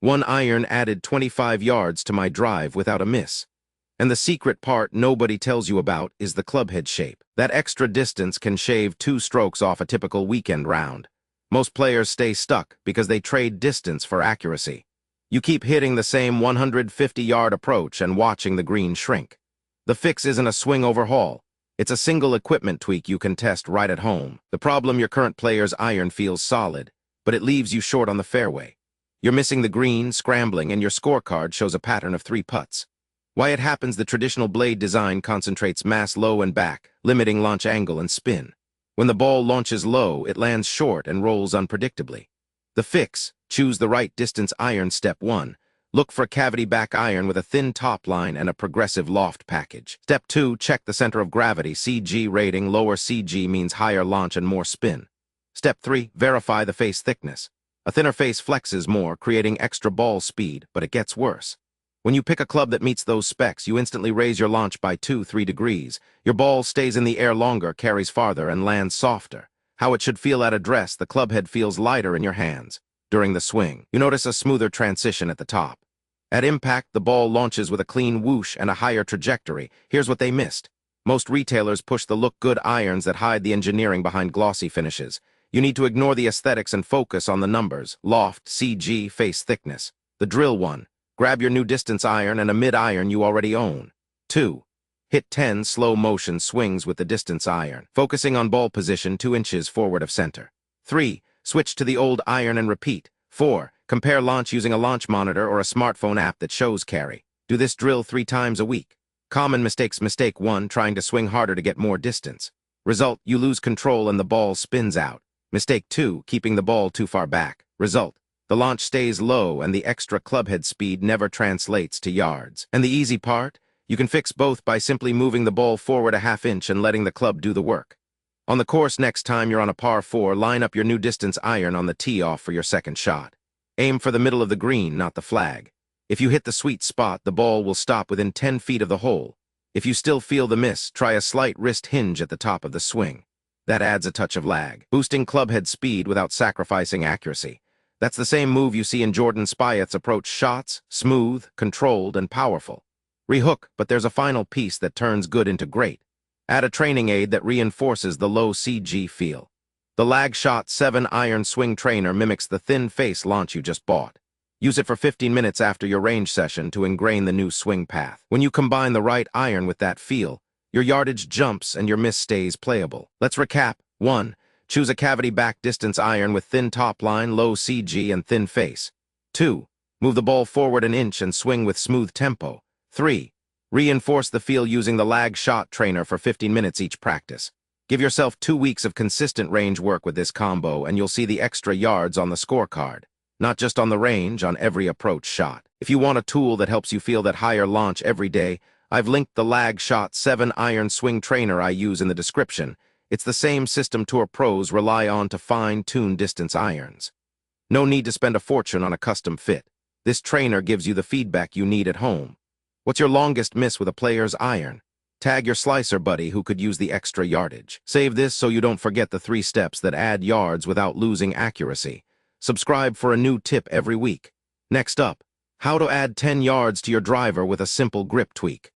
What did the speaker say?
One iron added 25 yards to my drive without a miss. And the secret part nobody tells you about is the clubhead shape. That extra distance can shave 2 strokes off a typical weekend round. Most players stay stuck because they trade distance for accuracy. You keep hitting the same 150-yard approach and watching the green shrink. The fix isn't a swing overhaul. It's a single equipment tweak you can test right at home. The problem: your current player's iron feels solid, but it leaves you short on the fairway. You're missing the green, scrambling, and your scorecard shows a pattern of 3 putts. Why it happens: the traditional blade design concentrates mass low and back, limiting launch angle and spin. When the ball launches low, it lands short and rolls unpredictably. The fix: choose the right distance iron. Step 1. Look for cavity back iron with a thin top line and a progressive loft package. Step 2. Check the center of gravity, CG rating. Lower CG means higher launch and more spin. Step 3. Verify the face thickness. A thinner face flexes more, creating extra ball speed, but it gets worse. When you pick a club that meets those specs, you instantly raise your launch by 2-3 degrees. Your ball stays in the air longer, carries farther, and lands softer. How it should feel at address: the clubhead feels lighter in your hands. During the swing, you notice a smoother transition at the top. At impact, the ball launches with a clean whoosh and a higher trajectory. Here's what they missed. Most retailers push the look-good irons that hide the engineering behind glossy finishes. You need to ignore the aesthetics and focus on the numbers: loft, CG, face thickness. The drill: 1. Grab your new distance iron and a mid-iron you already own. 2. Hit 10 slow-motion swings with the distance iron, focusing on ball position 2 inches forward of center. 3. Switch to the old iron and repeat. 4. Compare launch using a launch monitor or a smartphone app that shows carry. Do this drill 3 times a week. Common mistakes: Mistake 1. Trying to swing harder to get more distance. Result: you lose control and the ball spins out. Mistake 2. Keeping the ball too far back. Result: the launch stays low and the extra clubhead speed never translates to yards. And the easy part? You can fix both by simply moving the ball forward a ½ inch and letting the club do the work. On the course, next time you're on a par 4, line up your new distance iron on the tee off for your second shot. Aim for the middle of the green, not the flag. If you hit the sweet spot, the ball will stop within 10 feet of the hole. If you still feel the miss, try a slight wrist hinge at the top of the swing. That adds a touch of lag, boosting clubhead speed without sacrificing accuracy. That's the same move you see in Jordan Spieth's approach shots: smooth, controlled, and powerful. Rehook, but there's a final piece that turns good into great. Add a training aid that reinforces the low CG feel. The Lag Shot 7 Iron Swing Trainer mimics the thin face launch you just bought. Use it for 15 minutes after your range session to ingrain the new swing path. When you combine the right iron with that feel, your yardage jumps and your miss stays playable. Let's recap. 1. Choose a cavity back distance iron with thin top line, low CG, and thin face. 2. Move the ball forward an inch and swing with smooth tempo. 3. Reinforce the feel using the Lag Shot Trainer for 15 minutes each practice. Give yourself 2 weeks of consistent range work with this combo and you'll see the extra yards on the scorecard. Not just on the range, on every approach shot. If you want a tool that helps you feel that higher launch every day, I've linked the Lag Shot 7 Iron Swing Trainer I use in the description. It's the same system tour pros rely on to fine-tune distance irons. No need to spend a fortune on a custom fit. This trainer gives you the feedback you need at home. What's your longest miss with a player's iron? Tag your slicer buddy who could use the extra yardage. Save this so you don't forget the 3 steps that add yards without losing accuracy. Subscribe for a new tip every week. Next up, how to add 10 yards to your driver with a simple grip tweak.